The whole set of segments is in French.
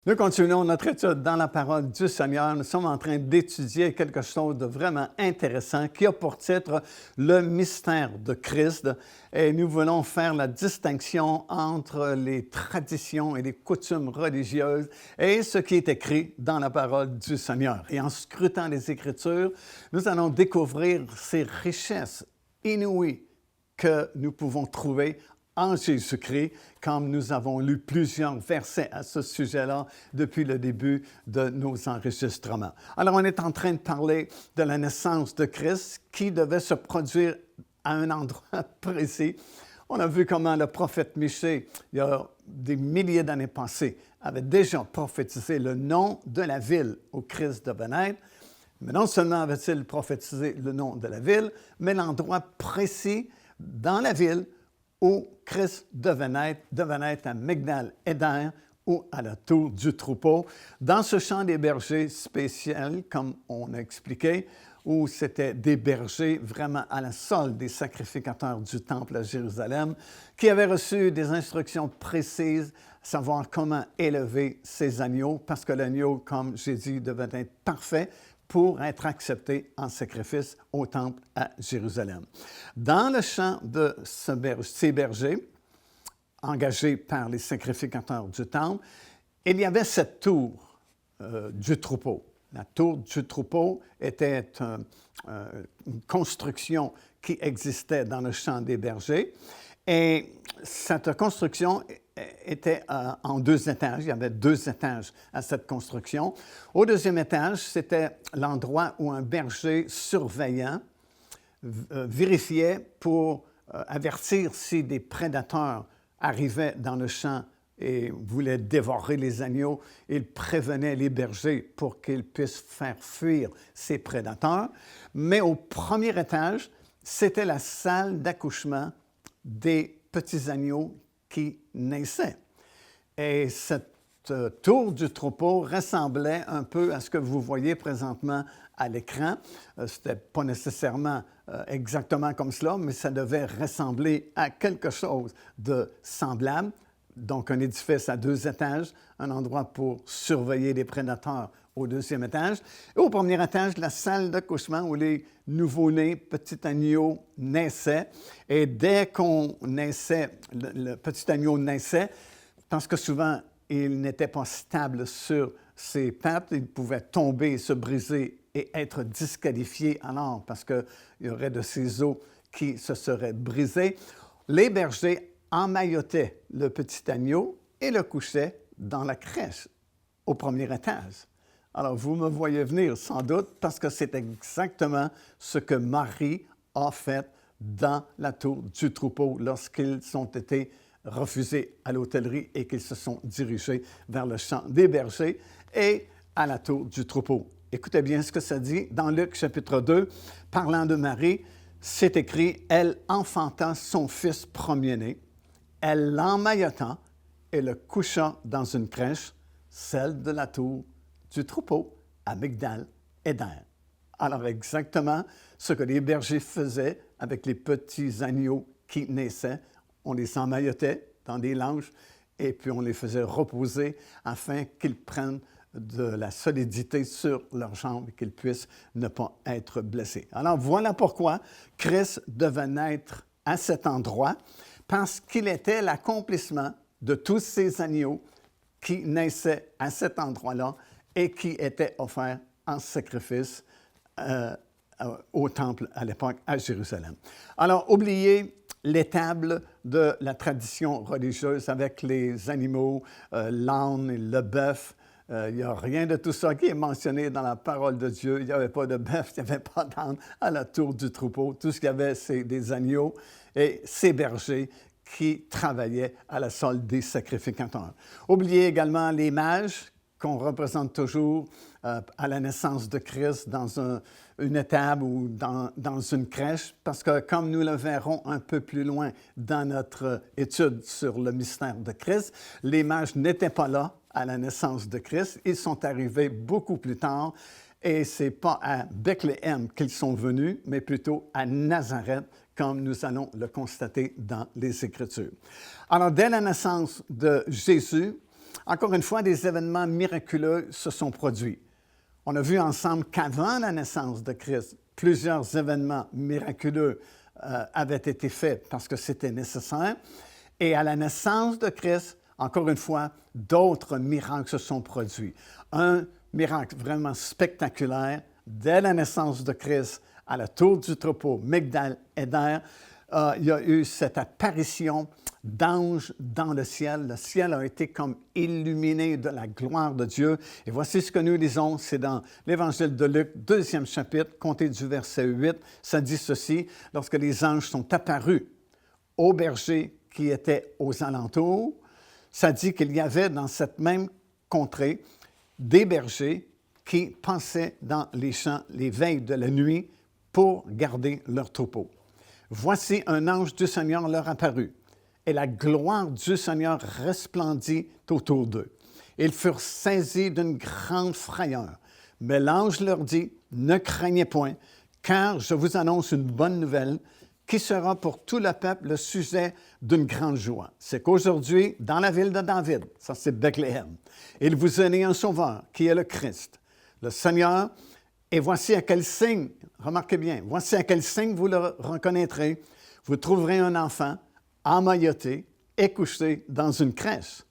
Nous continuons notre étude dans la parole du Seigneur. Nous sommes en train d'étudier quelque chose de vraiment intéressant qui a pour titre le mystère de Christ. Et nous voulons faire la distinction entre les traditions et les coutumes religieuses et ce qui est écrit dans la parole du Seigneur. Et en scrutant les Écritures, nous allons découvrir ces richesses inouïes que nous pouvons trouver en Jésus-Christ, comme nous avons lu plusieurs versets à ce sujet-là depuis le début de nos enregistrements. Alors, on est en train de parler de la naissance de Christ qui devait se produire à un endroit précis. On a vu comment le prophète Michée, il y a des milliers d'années passées, avait déjà prophétisé le nom de la ville où Christ devait naître. Mais non seulement avait-il prophétisé le nom de la ville, mais l'endroit précis dans la ville où Christ devait naître à Migdal-Éder ou à la tour du troupeau, dans ce champ des bergers spécial, comme on a expliqué, où c'était des bergers vraiment à la solde des sacrificateurs du temple à Jérusalem, qui avaient reçu des instructions précises, savoir comment élever ces agneaux, parce que l'agneau, comme j'ai dit, devait être parfait pour être accepté en sacrifice au temple à Jérusalem. Dans le champ de ces bergers, engagés par les sacrificateurs du temple, il y avait cette tour du troupeau. La tour du troupeau était une construction qui existait dans le champ des bergers. Et cette construction était en 2 étages. Il y avait 2 étages à cette construction. Au 2e étage, c'était l'endroit où un berger surveillant vérifiait pour avertir si des prédateurs arrivaient dans le champ et voulaient dévorer les agneaux. Il prévenait les bergers pour qu'ils puissent faire fuir ces prédateurs. Mais au 1er étage, c'était la salle d'accouchement des petits agneaux qui naissaient. Et cette tour du troupeau ressemblait un peu à ce que vous voyez présentement à l'écran. Ce n'était pas nécessairement exactement comme cela, mais ça devait ressembler à quelque chose de semblable. Donc, un édifice à 2 étages, un endroit pour surveiller les prédateurs au 2e étage. Et au 1er étage, la salle d'accouchement où les nouveau-nés, petits agneaux, naissaient. Et dès qu'on naissait, le petit agneau naissait, parce que souvent, il n'était pas stable sur ses pattes, il pouvait tomber, se briser et être disqualifié alors parce qu'il y aurait de ces os qui se seraient brisés. Les bergers emmaillotaient le petit agneau et le couchaient dans la crèche au 1er étage. Alors, vous me voyez venir sans doute parce que c'est exactement ce que Marie a fait dans la tour du troupeau lorsqu'ils ont été refusés à l'hôtellerie et qu'ils se sont dirigés vers le champ des bergers et à la tour du troupeau. Écoutez bien ce que ça dit dans Luc chapitre 2, parlant de Marie, c'est écrit « Elle enfanta son fils premier-né, elle l'emmaillota et le coucha dans une crèche, celle de la tour du troupeau à Migdal-Éder. » Alors exactement ce que les bergers faisaient avec les petits agneaux qui naissaient, on les emmaillotait dans des langes et puis on les faisait reposer afin qu'ils prennent de la solidité sur leurs jambes et qu'ils puissent ne pas être blessés. Alors voilà pourquoi Christ devait naître à cet endroit, parce qu'il était l'accomplissement de tous ces agneaux qui naissaient à cet endroit-là et qui étaient offerts en sacrifice au temple à l'époque à Jérusalem. Alors, oubliez l'étable de la tradition religieuse avec les animaux, l'âne et le bœuf. Il n'y a rien de tout ça qui est mentionné dans la parole de Dieu. Il n'y avait pas de bœuf, il n'y avait pas d'âne à la tour du troupeau. Tout ce qu'il y avait, c'est des agneaux et ces bergers qui travaillaient à la solde des sacrificateurs. Oubliez également les mages qu'on représente toujours à la naissance de Christ dans une étable ou dans une crèche, parce que comme nous le verrons un peu plus loin dans notre étude sur le mystère de Christ, les mages n'étaient pas là à la naissance de Christ, ils sont arrivés beaucoup plus tard, et ce n'est pas à Bethléem qu'ils sont venus, mais plutôt à Nazareth, comme nous allons le constater dans les Écritures. Alors, dès la naissance de Jésus, Encore une fois, des événements miraculeux se sont produits. On a vu ensemble qu'avant la naissance de Christ, plusieurs événements miraculeux avaient été faits parce que c'était nécessaire. Et à la naissance de Christ, encore une fois, d'autres miracles se sont produits. Un miracle vraiment spectaculaire, dès la naissance de Christ, à la tour du troupeau Migdal-Éder, il y a eu cette apparition d'anges dans le ciel. Le ciel a été comme illuminé de la gloire de Dieu. Et voici ce que nous lisons, c'est dans l'Évangile de Luc, 2e chapitre, comptez du verset 8. Ça dit ceci: lorsque les anges sont apparus aux bergers qui étaient aux alentours, ça dit qu'il y avait dans cette même contrée des bergers qui passaient dans les champs les veilles de la nuit pour garder leur troupeau. Voici un ange du Seigneur leur apparut, et la gloire du Seigneur resplendit autour d'eux. Ils furent saisis d'une grande frayeur. Mais l'ange leur dit: ne craignez point, car je vous annonce une bonne nouvelle qui sera pour tout le peuple le sujet d'une grande joie. C'est qu'aujourd'hui, dans la ville de David, ça c'est Bethléem, il vous est né un sauveur qui est le Christ, le Seigneur. Et voici à quel signe, remarquez bien, voici à quel signe vous le reconnaîtrez. Vous trouverez un enfant emmailloté et couché dans une crèche.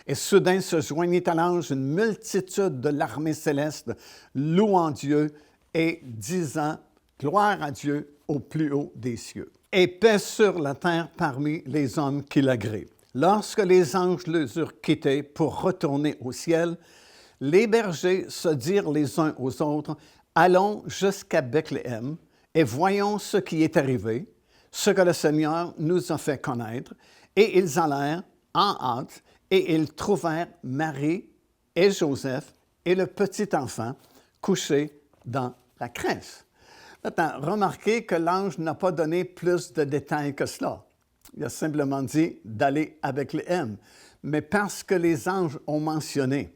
Et soudain se joignit à l'ange une multitude de l'armée céleste, louant Dieu et disant: gloire à Dieu au plus haut des cieux. Et paix sur la terre parmi les hommes qui l'agréent. Lorsque les anges les eurent quittés pour retourner au ciel, les bergers se dirent les uns aux autres: allons jusqu'à Bethléem et voyons ce qui est arrivé, ce que le Seigneur nous a fait connaître. Et ils allèrent en hâte, et ils trouvèrent Marie et Joseph et le petit enfant couché dans la crèche. Maintenant, remarquez que l'ange n'a pas donné plus de détails que cela. Il a simplement dit d'aller à Bethléem. Mais parce que les anges ont mentionné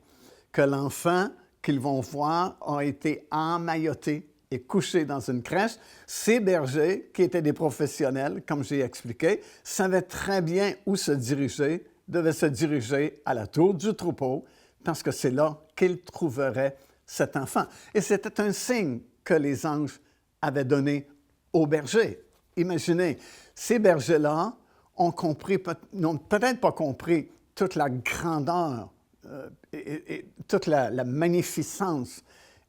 que l'enfant qu'ils vont voir a été emmailloté et couché dans une crèche, ces bergers, qui étaient des professionnels, comme j'ai expliqué, savaient très bien où se diriger, devaient se diriger à la tour du troupeau, parce que c'est là qu'ils trouveraient cet enfant. Et c'était un signe que les anges avaient donné aux bergers. Imaginez, ces bergers-là n'ont peut-être pas compris toute la grandeur et toute la magnificence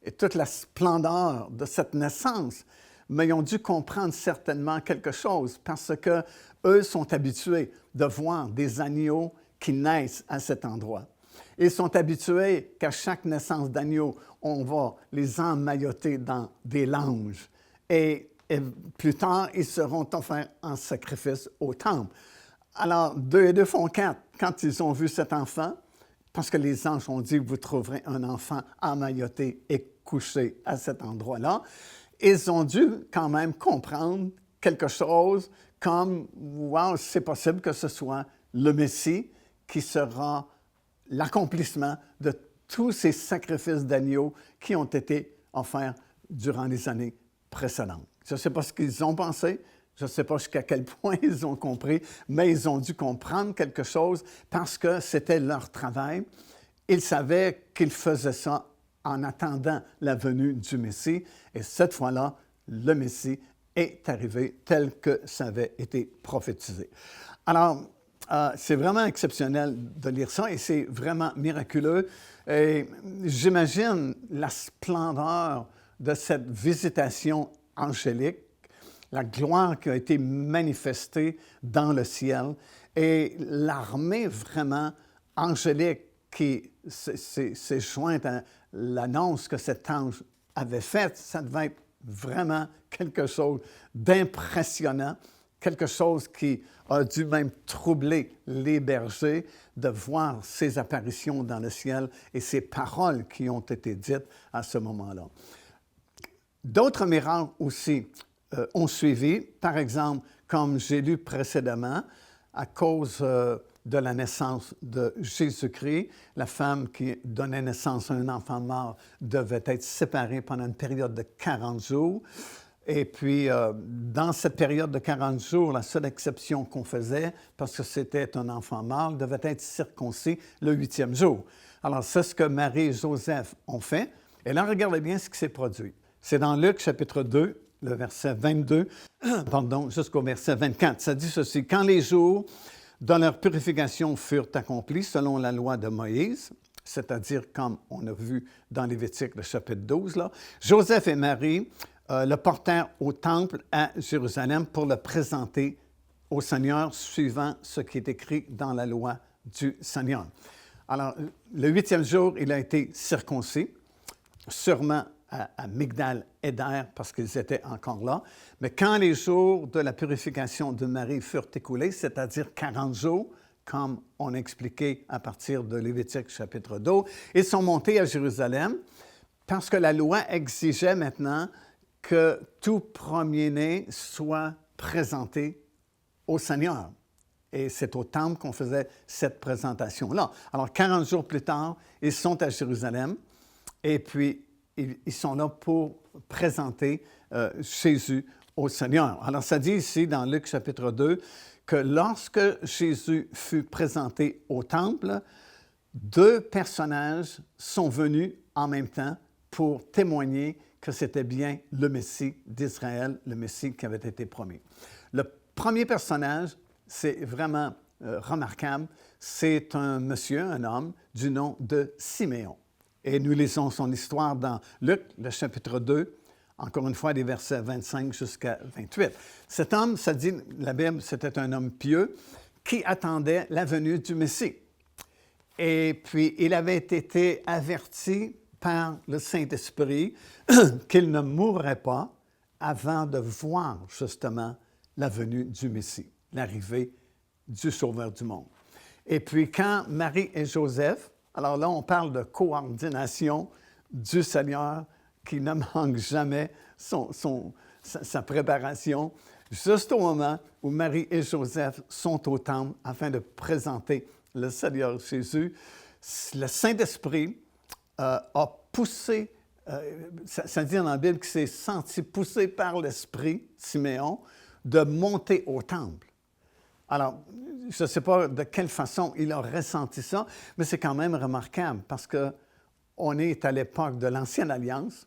et toute la splendeur de cette naissance, mais ils ont dû comprendre certainement quelque chose parce qu'eux sont habitués de voir des agneaux qui naissent à cet endroit. Ils sont habitués qu'à chaque naissance d'agneau, on va les emmailloter dans des langes. Et plus tard, ils seront offerts en sacrifice au temple. Alors, 2 et 2 font 4. Quand ils ont vu cet enfant, parce que les anges ont dit: vous trouverez un enfant emmailloté et couché à cet endroit-là, ils ont dû quand même comprendre quelque chose comme: wow, c'est possible que ce soit le Messie qui sera l'accomplissement de tous ces sacrifices d'agneaux qui ont été offerts durant les années précédentes. Je ne sais pas ce qu'ils ont pensé, je ne sais pas jusqu'à quel point ils ont compris, mais ils ont dû comprendre quelque chose parce que c'était leur travail. Ils savaient qu'ils faisaient ça en attendant la venue du Messie. Et cette fois-là, le Messie est arrivé tel que ça avait été prophétisé. Alors, c'est vraiment exceptionnel de lire ça et c'est vraiment miraculeux. Et j'imagine la splendeur de cette visitation angélique, la gloire qui a été manifestée dans le ciel et l'armée vraiment angélique qui s'est jointe à l'annonce que cet ange avait faite. Ça devait être vraiment quelque chose d'impressionnant, quelque chose qui a dû même troubler les bergers de voir ces apparitions dans le ciel et ces paroles qui ont été dites à ce moment-là. D'autres miracles aussi ont suivi, par exemple, comme j'ai lu précédemment, à cause de la naissance de Jésus-Christ, la femme qui donnait naissance à un enfant mort devait être séparée pendant une période de 40 jours. Et puis, dans cette période de 40 jours, la seule exception qu'on faisait, parce que c'était un enfant mâle, devait être circoncis le 8e jour. Alors, c'est ce que Marie et Joseph ont fait. Et là, regardez bien ce qui s'est produit. C'est dans Luc, chapitre 2, le verset 22, jusqu'au verset 24. Ça dit ceci: « Quand les jours de leur purification furent accomplis selon la loi de Moïse, c'est-à-dire comme on a vu dans Lévitique, le chapitre 12, là, Joseph et Marie le portèrent au temple à Jérusalem pour le présenter au Seigneur, suivant ce qui est écrit dans la loi du Seigneur. » Alors, le 8e jour, il a été circoncis, sûrement à Migdal-Éder, parce qu'ils étaient encore là. Mais quand les jours de la purification de Marie furent écoulés, c'est-à-dire 40 jours, comme on a expliqué à partir de Lévitique chapitre 2, ils sont montés à Jérusalem parce que la loi exigeait maintenant que tout premier-né soit présenté au Seigneur. Et c'est au temple qu'on faisait cette présentation-là. Alors, 40 jours plus tard, ils sont à Jérusalem et puis ils sont là pour présenter Jésus au Seigneur. Alors, ça dit ici dans Luc chapitre 2 que lorsque Jésus fut présenté au temple, 2 personnages sont venus en même temps pour témoigner que c'était bien le Messie d'Israël, le Messie qui avait été promis. Le premier personnage, c'est vraiment remarquable, c'est un monsieur, un homme, du nom de Siméon. Et nous lisons son histoire dans Luc, le chapitre 2, encore une fois, des versets 25 jusqu'à 28. Cet homme, ça dit, la Bible, c'était un homme pieux qui attendait la venue du Messie. Et puis, il avait été averti par le Saint-Esprit qu'il ne mourrait pas avant de voir justement la venue du Messie, l'arrivée du Sauveur du monde. Et puis, quand Marie et Joseph, alors là, on parle de coordination du Seigneur qui ne manque jamais sa préparation, juste au moment où Marie et Joseph sont au temple afin de présenter le Seigneur Jésus, le Saint-Esprit a poussé, ça dit dans la Bible qu'il s'est senti poussé par l'Esprit, Siméon, de monter au temple. Alors, je ne sais pas de quelle façon il a ressenti ça, mais c'est quand même remarquable parce qu'on est à l'époque de l'Ancienne Alliance.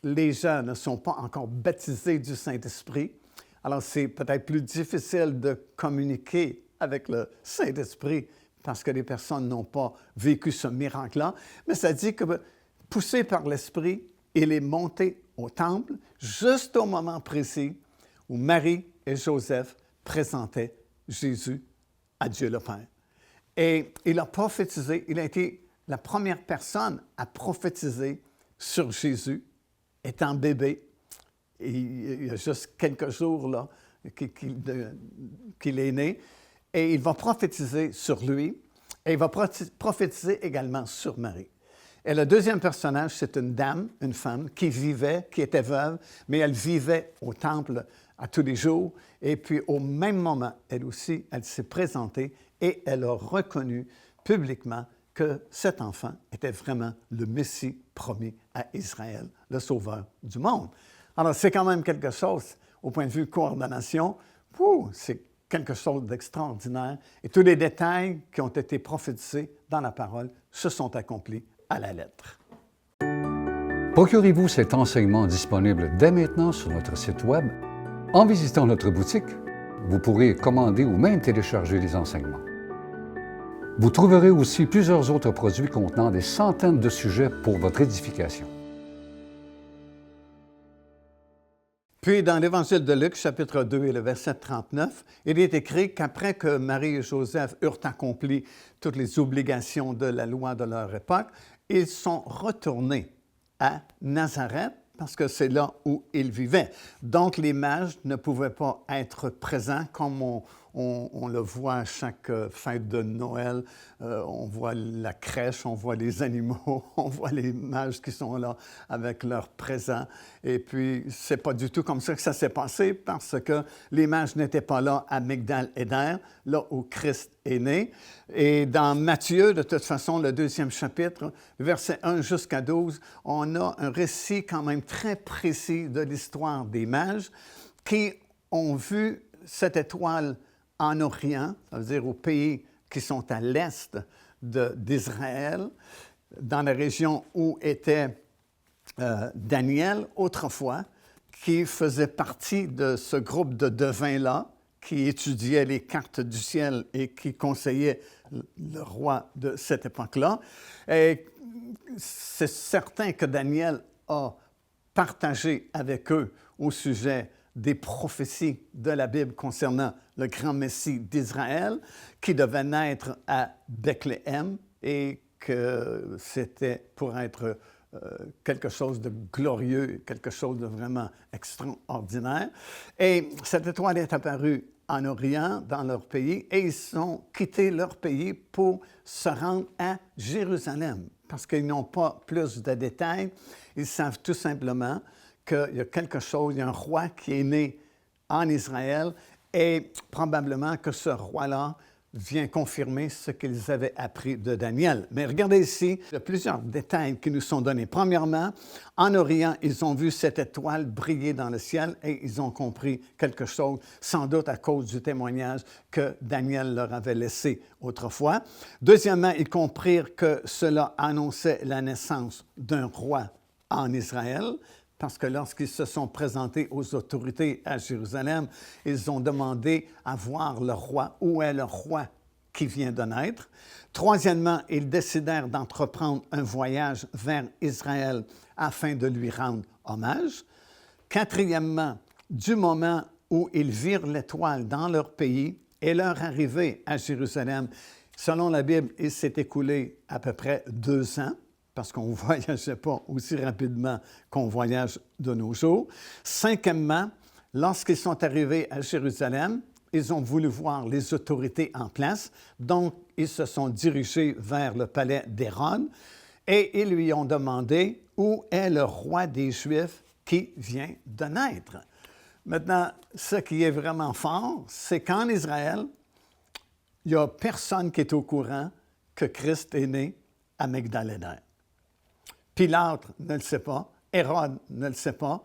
Les gens ne sont pas encore baptisés du Saint-Esprit. Alors, c'est peut-être plus difficile de communiquer avec le Saint-Esprit parce que les personnes n'ont pas vécu ce miracle-là. Mais ça dit que, poussé par l'Esprit, il est monté au temple juste au moment précis où Marie et Joseph présentaient Jésus à Dieu le Père. Et il a prophétisé, il a été la première personne à prophétiser sur Jésus, étant bébé. Et il y a juste quelques jours là, qu'il est né. Et il va prophétiser sur lui et il va prophétiser également sur Marie. Et le deuxième personnage, c'est une dame, une femme, qui était veuve, mais elle vivait au temple à tous les jours. Et puis, au même moment, elle aussi, elle s'est présentée et elle a reconnu publiquement que cet enfant était vraiment le Messie promis à Israël, le Sauveur du monde. Alors, c'est quand même quelque chose, au point de vue coordination, c'est quelque chose d'extraordinaire. Et tous les détails qui ont été prophétisés dans la parole se sont accomplis à la lettre. Procurez-vous cet enseignement disponible dès maintenant sur notre site Web. En visitant notre boutique, vous pourrez commander ou même télécharger les enseignements. Vous trouverez aussi plusieurs autres produits contenant des centaines de sujets pour votre édification. Puis, dans l'Évangile de Luc, chapitre 2 et le verset 39, il est écrit qu'après que Marie et Joseph eurent accompli toutes les obligations de la loi de leur époque, ils sont retournés à Nazareth parce que c'est là où ils vivaient. Donc, les mages ne pouvaient pas être présents comme on On le voit à chaque fête de Noël. On voit la crèche, on voit les animaux, on voit les mages qui sont là avec leurs présents. Et puis, c'est pas du tout comme ça que ça s'est passé parce que les mages n'étaient pas là à Migdal-Éder, là où Christ est né. Et dans Matthieu, de toute façon, le 2e chapitre, versets 1 jusqu'à 12, on a un récit quand même très précis de l'histoire des mages qui ont vu cette étoile en Orient, ça veut dire aux pays qui sont à l'est d'Israël, dans la région où était Daniel autrefois, qui faisait partie de ce groupe de devins-là, qui étudiait les cartes du ciel et qui conseillait le roi de cette époque-là. Et c'est certain que Daniel a partagé avec eux au sujet des prophéties de la Bible concernant le grand Messie d'Israël qui devait naître à Bethléem et que c'était pour être quelque chose de glorieux, quelque chose de vraiment extraordinaire. Et cette étoile est apparue en Orient, dans leur pays, et ils ont quitté leur pays pour se rendre à Jérusalem, parce qu'ils n'ont pas plus de détails. Ils savent tout simplement qu'il y a quelque chose, il y a un roi qui est né en Israël, et probablement que ce roi-là vient confirmer ce qu'ils avaient appris de Daniel. Mais regardez ici, il y a plusieurs détails qui nous sont donnés. Premièrement, en Orient, ils ont vu cette étoile briller dans le ciel et ils ont compris quelque chose, sans doute à cause du témoignage que Daniel leur avait laissé autrefois. Deuxièmement, ils comprirent que cela annonçait la naissance d'un roi en Israël, parce que lorsqu'ils se sont présentés aux autorités à Jérusalem, ils ont demandé à voir le roi. Où est le roi qui vient de naître? Troisièmement, ils décidèrent d'entreprendre un voyage vers Israël afin de lui rendre hommage. Quatrièmement, du moment où ils virent l'étoile dans leur pays et leur arrivée à Jérusalem, selon la Bible, il s'est écoulé à peu près 2 ans. Parce qu'on ne voyageait pas aussi rapidement qu'on voyage de nos jours. Cinquièmement, lorsqu'ils sont arrivés à Jérusalem, ils ont voulu voir les autorités en place, donc ils se sont dirigés vers le palais d'Hérode et ils lui ont demandé où est le roi des Juifs qui vient de naître. Maintenant, ce qui est vraiment fort, c'est qu'en Israël, il n'y a personne qui est au courant que Christ est né à Migdal-Éder. Pilate ne le sait pas, Hérode ne le sait pas,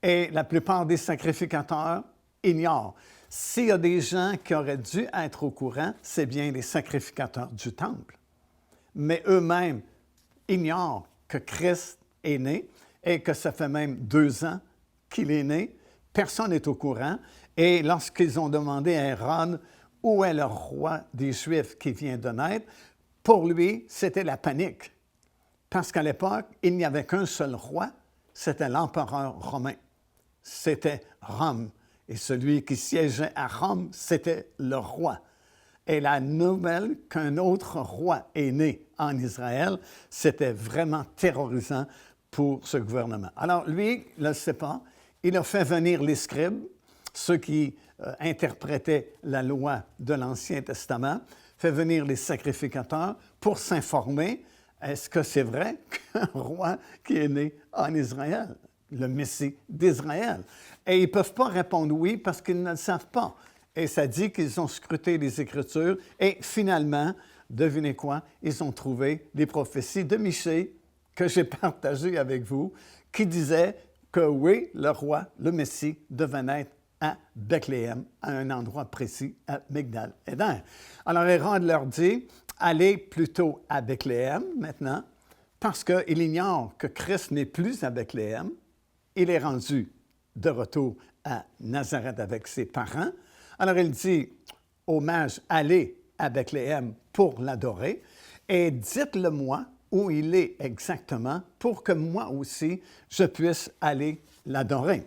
et la plupart des sacrificateurs ignorent. S'il y a des gens qui auraient dû être au courant, c'est bien les sacrificateurs du temple. Mais eux-mêmes ignorent que Christ est né et que ça fait même 2 ans qu'il est né. Personne n'est au courant. Et lorsqu'ils ont demandé à Hérode où est le roi des Juifs qui vient de naître, pour lui, c'était la panique. Parce qu'à l'époque, il n'y avait qu'un seul roi, c'était l'empereur romain. C'était Rome. Et celui qui siégeait à Rome, c'était le roi. Et la nouvelle qu'un autre roi est né en Israël, c'était vraiment terrorisant pour ce gouvernement. Alors lui, il ne le sait pas, il a fait venir les scribes, ceux qui interprétaient la loi de l'Ancien Testament, fait venir les sacrificateurs pour s'informer. Est-ce que c'est vrai qu'un roi qui est né en Israël, le Messie d'Israël? Et ils ne peuvent pas répondre oui parce qu'ils ne le savent pas. Et ça dit qu'ils ont scruté les Écritures et finalement, devinez quoi, ils ont trouvé les prophéties de Michée que j'ai partagées avec vous, qui disaient que oui, le roi, le Messie, devait naître à Bethléem, à un endroit précis, à Migdal-Éder. Alors Hérode leur dit, allez plutôt à Bethléem maintenant, parce qu'il ignore que Christ n'est plus à Bethléem. Il est rendu de retour à Nazareth avec ses parents. Alors il dit aux mages, allez à Bethléem pour l'adorer et dites-le-moi où il est exactement pour que moi aussi je puisse aller l'adorer.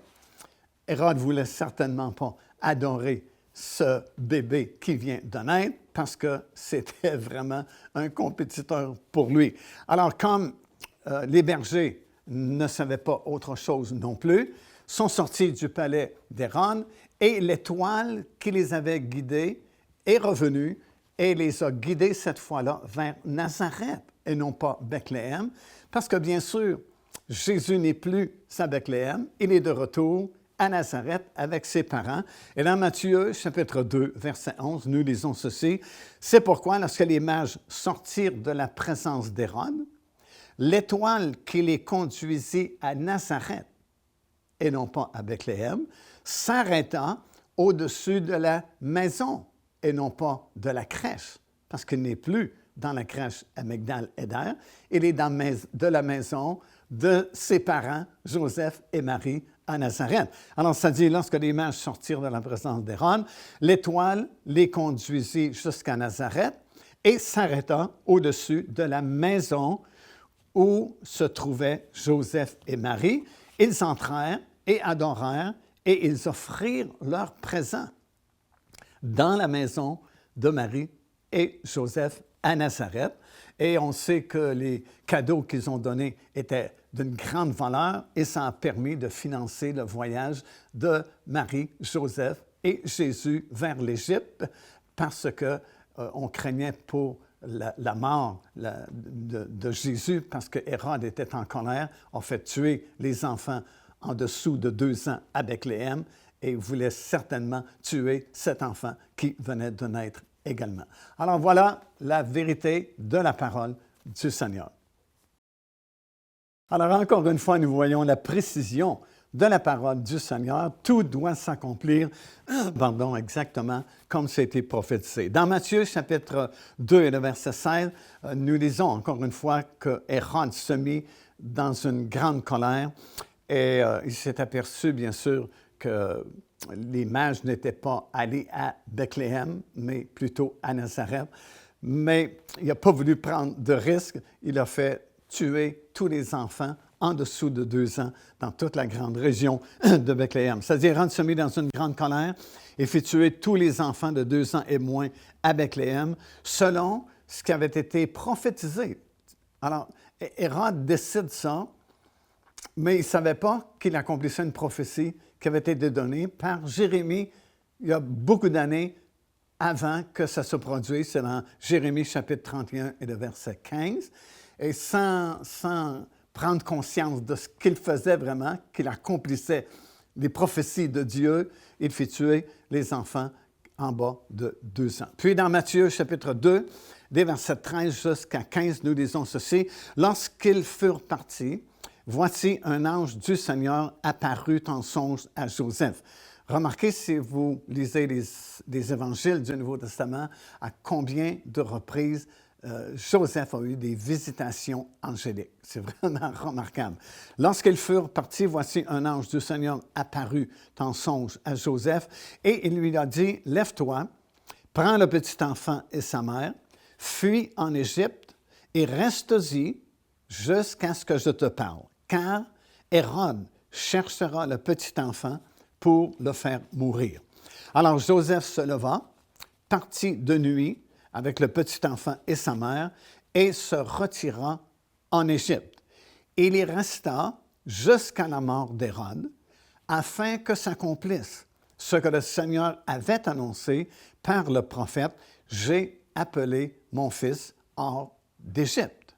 Hérode ne voulait certainement pas adorer ce bébé qui vient de naître parce que c'était vraiment un compétiteur pour lui. Alors, comme les bergers ne savaient pas autre chose non plus, sont sortis du palais d'Hérode et l'étoile qui les avait guidés est revenu et les a guidés cette fois-là vers Nazareth et non pas Bethléem, parce que bien sûr, Jésus n'est plus à Bethléem, il est de retour à Nazareth avec ses parents. Et dans Matthieu, chapitre 2, verset 11, nous lisons ceci. C'est pourquoi, lorsque les mages sortirent de la présence d'Hérode, l'étoile qui les conduisit à Nazareth, et non pas à Bethléem, s'arrêta au-dessus de la maison, et non pas de la crèche, parce qu'il n'est plus dans la crèche à Migdal-Éder, il est de la maison de ses parents, Joseph et Marie, à Nazareth. Alors, ça dit, lorsque les mages sortirent de la présence d'Hérode, l'étoile les conduisit jusqu'à Nazareth et s'arrêta au-dessus de la maison où se trouvaient Joseph et Marie. Ils entrèrent et adorèrent et ils offrirent leurs présents dans la maison de Marie et Joseph à Nazareth. Et on sait que les cadeaux qu'ils ont donnés étaient d'une grande valeur et ça a permis de financer le voyage de Marie, Joseph et Jésus vers l'Égypte parce qu'on craignait pour la mort de Jésus parce que Hérode était en colère, a fait tuer les enfants en dessous de 2 ans à Bethléem et voulait certainement tuer cet enfant qui venait de naître également. Alors voilà la vérité de la parole du Seigneur. Alors encore une fois, nous voyons la précision de la parole du Seigneur. Tout doit s'accomplir, exactement comme c'était prophétisé. Dans Matthieu, chapitre 2 et le verset 16, nous lisons encore une fois que Hérode se mit dans une grande colère et il s'est aperçu, bien sûr, que les mages n'étaient pas allés à Bethléem, mais plutôt à Nazareth. Mais il n'a pas voulu prendre de risques. Il a fait tuer tous les enfants en dessous de 2 ans dans toute la grande région de Bethléem. C'est-à-dire, Hérode se mit dans une grande colère et fit tuer tous les enfants de 2 ans et moins à Bethléem, selon ce qui avait été prophétisé. Alors, Hérode décide ça, mais il ne savait pas qu'il accomplissait une prophétie qui avait été donnée par Jérémie il y a beaucoup d'années avant que ça se produise. C'est dans Jérémie chapitre 31 et le verset 15. Et sans prendre conscience de ce qu'il faisait vraiment, qu'il accomplissait les prophéties de Dieu, il fit tuer les enfants en bas de 2 ans. Puis dans Matthieu chapitre 2, des versets 13 jusqu'à 15, nous lisons ceci. « Lorsqu'ils furent partis, voici un ange du Seigneur apparut en songe à Joseph. » Remarquez, si vous lisez les évangiles du Nouveau Testament, à combien de reprises Joseph a eu des visitations angéliques. C'est vraiment remarquable. Lorsqu'ils furent partis, voici un ange du Seigneur apparut en songe à Joseph et il lui a dit, « Lève-toi, prends le petit enfant et sa mère, fuis en Égypte et reste-y jusqu'à ce que je te parle, car Hérode cherchera le petit enfant pour le faire mourir. » Alors Joseph se leva, partit de nuit avec le petit enfant et sa mère, et se retira en Égypte. Il y resta jusqu'à la mort d'Hérode, afin que s'accomplisse ce que le Seigneur avait annoncé par le prophète, « J'ai appelé mon fils hors d'Égypte. »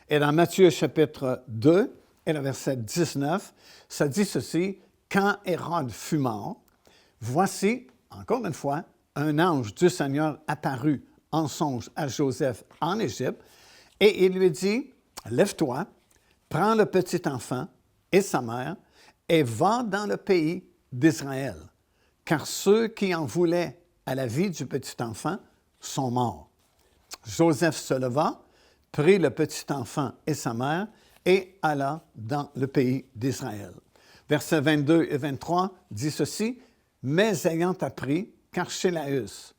Et dans Matthieu chapitre 2 et le verset 19, ça dit ceci, « Quand Hérode fut mort, voici, encore une fois, un ange du Seigneur apparut en songe à Joseph en Égypte, et il lui dit, « Lève-toi, prends le petit enfant et sa mère, et va dans le pays d'Israël, car ceux qui en voulaient à la vie du petit enfant sont morts. » Joseph se leva, prit le petit enfant et sa mère, et alla dans le pays d'Israël. Versets 22 et 23 dit ceci, « Mais ayant appris qu'Archélaüs,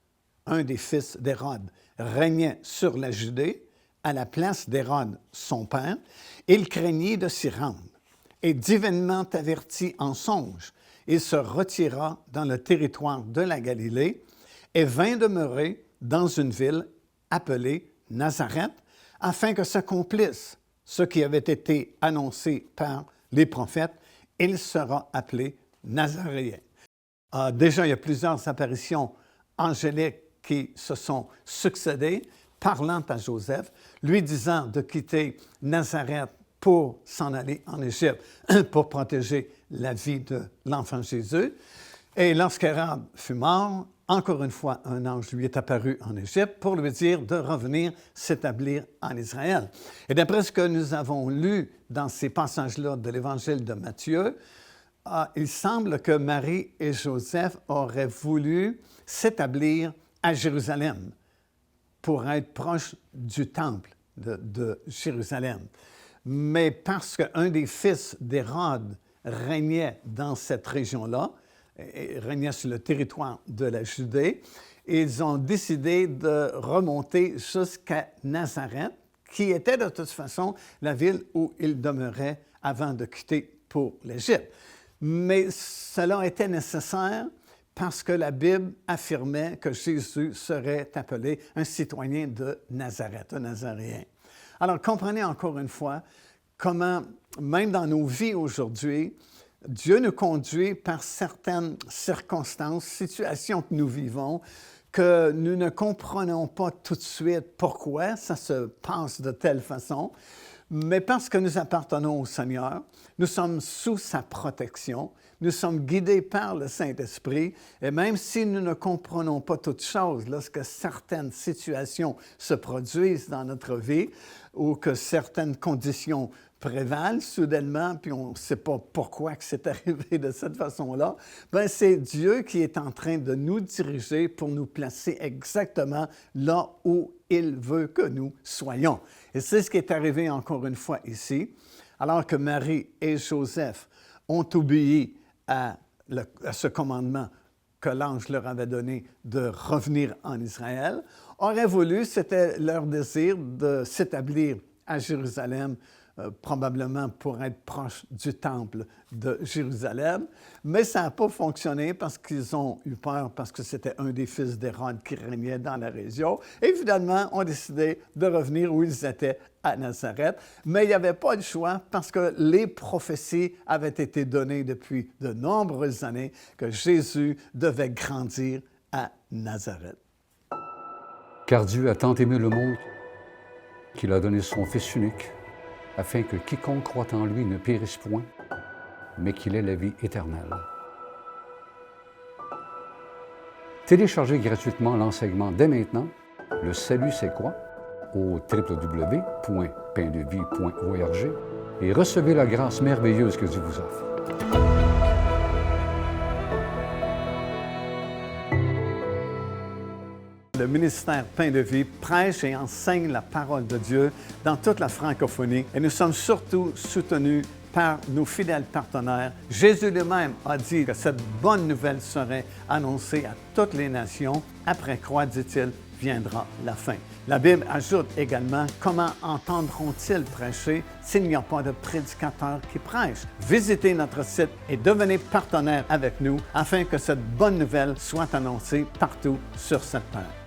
un des fils d'Hérode, régnait sur la Judée, à la place d'Hérode, son père, il craignit de s'y rendre. Et divinement averti en songe, il se retira dans le territoire de la Galilée et vint demeurer dans une ville appelée Nazareth, afin que s'accomplisse ce qui avait été annoncé par les prophètes, il sera appelé Nazaréen. Déjà, il y a plusieurs apparitions angéliques qui se sont succédés, parlant à Joseph, lui disant de quitter Nazareth pour s'en aller en Égypte, pour protéger la vie de l'enfant Jésus. Et lorsqu'Hérode fut mort, encore une fois, un ange lui est apparu en Égypte pour lui dire de revenir s'établir en Israël. Et d'après ce que nous avons lu dans ces passages-là de l'Évangile de Matthieu, il semble que Marie et Joseph auraient voulu s'établir à Jérusalem pour être proches du temple de Jérusalem. Mais parce qu'un des fils d'Hérode régnait dans cette région-là, régnait sur le territoire de la Judée, ils ont décidé de remonter jusqu'à Nazareth, qui était de toute façon la ville où ils demeuraient avant de quitter pour l'Égypte. Mais cela était nécessaire parce que la Bible affirmait que Jésus serait appelé un citoyen de Nazareth, un Nazaréen. Alors, comprenez encore une fois comment, même dans nos vies aujourd'hui, Dieu nous conduit par certaines circonstances, situations que nous vivons, que nous ne comprenons pas tout de suite pourquoi ça se passe de telle façon, mais parce que nous appartenons au Seigneur, nous sommes sous sa protection, nous sommes guidés par le Saint-Esprit, et même si nous ne comprenons pas toutes choses lorsque certaines situations se produisent dans notre vie ou que certaines conditions prévalent soudainement, puis on ne sait pas pourquoi que c'est arrivé de cette façon-là, bien, c'est Dieu qui est en train de nous diriger pour nous placer exactement là où il veut que nous soyons. Et c'est ce qui est arrivé encore une fois ici, alors que Marie et Joseph ont obéi à ce commandement que l'ange leur avait donné de revenir en Israël, auraient voulu, c'était leur désir de s'établir à Jérusalem, probablement pour être proche du temple de Jérusalem, mais ça n'a pas fonctionné parce qu'ils ont eu peur, parce que c'était un des fils d'Hérode qui régnait dans la région, et finalement ont décidé de revenir où ils étaient, à Nazareth, mais il n'y avait pas de choix parce que les prophéties avaient été données depuis de nombreuses années que Jésus devait grandir à Nazareth. Car Dieu a tant aimé le monde qu'il a donné son Fils unique, afin que quiconque croit en lui ne périsse point, mais qu'il ait la vie éternelle. Téléchargez gratuitement l'enseignement dès maintenant. Le salut, c'est quoi? Au www.paindevie.org et recevez la grâce merveilleuse que Dieu vous offre. Le ministère Pain de Vie prêche et enseigne la parole de Dieu dans toute la francophonie et nous sommes surtout soutenus par nos fidèles partenaires. Jésus lui-même a dit que cette bonne nouvelle serait annoncée à toutes les nations. Après quoi, dit-il, viendra la fin. La Bible ajoute également comment entendront-ils prêcher s'il n'y a pas de prédicateur qui prêche. Visitez notre site et devenez partenaire avec nous afin que cette bonne nouvelle soit annoncée partout sur cette terre.